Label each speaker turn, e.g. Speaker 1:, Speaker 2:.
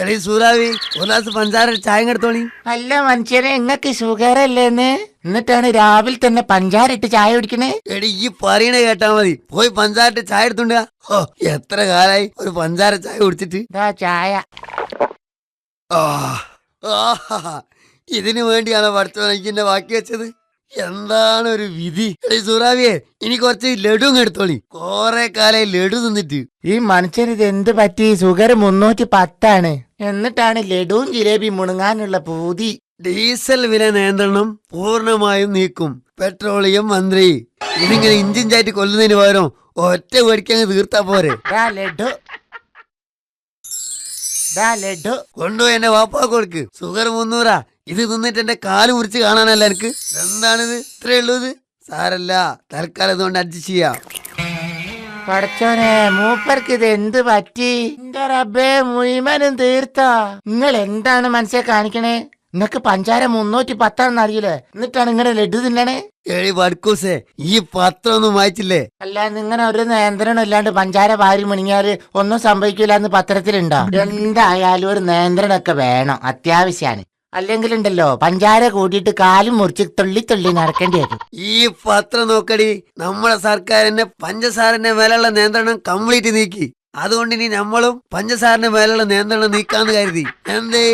Speaker 1: എടീ സൂറാവി, ഒരു ഗ്ലാസ് പഞ്ചാര ചായ എടുത്തോളി.
Speaker 2: അല്ല മനുഷ്യനെ, ഇങ്ങക്ക് ഷുഗറല്ലേന്ന് എന്നിട്ടാണ് രാവിലെ തന്നെ പഞ്ചാര ഇട്ട് ചായ കുടിക്കണേ?
Speaker 1: എടി ഈ പറയണ കേട്ടാ മതി, പോയി പഞ്ചാര ഇട്ട് ചായ എടുത്തോണ്ട് വാ. ഓ എത്ര കാലായി ഒരു പഞ്ചാര ചായ കുടിച്ചിട്ട്.
Speaker 2: ചായ
Speaker 1: ഇതിനു വേണ്ടിയാണോ പഠിച്ചോനെ എന്നെ ബാക്കി വെച്ചത്? എന്താണ് ഒരു വിധി. എടീ സൂറാവിയെ, ഇനി കുറച്ച് ലഡു എടുത്തോളി. കൊറേ കാലായി ലഡു തിന്നിട്ട്.
Speaker 2: ഈ മനുഷ്യന് ഇത് എന്ത് പറ്റി? ഷുഗർ 310 എന്നിട്ടാണ് ലഡുവും ജിലേബി മുണുങ്ങാനുള്ള പൂതി.
Speaker 1: ഡീസൽ വില നിയന്ത്രണം പൂർണ്ണമായും നീക്കും പെട്രോളിയം മന്ത്രി. ഇതിങ്ങനെ ഇഞ്ചിഞ്ചായിട്ട് കൊല്ലുന്നതിന് പകരം ഒറ്റ പേടിക്കങ്ങ് തീർത്താ പോരെ.
Speaker 2: ലഡു ലഡു
Speaker 1: കൊണ്ടുപോയി എന്നെ വാപ്പാ കൊടുക്ക്. ഷുഗർ 300. ഇത് തിന്നിട്ട് എന്റെ കാല് മുറിച്ച് കാണാനല്ല എനിക്ക്. എന്താണിത്? ഇത്രേ ഉള്ളൂ. ഇത് സാരല്ല, തൽക്കാലം ഇതുകൊണ്ട് അഡ്ജസ്റ്റ് ചെയ്യാം.
Speaker 2: പടച്ചോനെ, മൂപ്പർക്ക് ഇത് എന്ത് പറ്റി? എന്റെ റബ്ബേ, മുഴുവനും തീർത്താ. നിങ്ങൾ എന്താണ് മനസ്സിൽ കാണിക്കണേ? നിങ്ങക്ക് പഞ്ചാര 310 അറിയില്ലേ, എന്നിട്ടാണ് ഇങ്ങനെ ലഡു തിന്നണേ?
Speaker 1: എഴി ബഡ്കൂസേ, ഈ പത്രമൊന്നും വായിച്ചില്ലേ?
Speaker 2: അല്ല, നിങ്ങനെ ഒരു നിയന്ത്രണം ഇല്ലാണ്ട് പഞ്ചാര വാരി മുണിങ്ങിയാല് ഒന്നും സംഭവിക്കില്ല എന്ന് പത്രത്തിലുണ്ടോ? എന്തായാലും ഒരു നിയന്ത്രണമൊക്കെ വേണം, അത്യാവശ്യമാണ്. അല്ലെങ്കിൽ ഉണ്ടല്ലോ, പഞ്ചാര കൂട്ടിയിട്ട് കാലും മുറിച്ച് തുള്ളി തുള്ളി നടക്കേണ്ടി വരും.
Speaker 1: ഈ പത്രം നോക്കടി, നമ്മളെ സർക്കാരിന്റെ പഞ്ചസാരന്റെ മേലുള്ള നിയന്ത്രണം കംപ്ലീറ്റ് നീക്കി. അതുകൊണ്ട് ഇനി നമ്മളും പഞ്ചസാരന്റെ മേലുള്ള നിയന്ത്രണം നീക്കാന്ന് കരുതി. എന്തേ?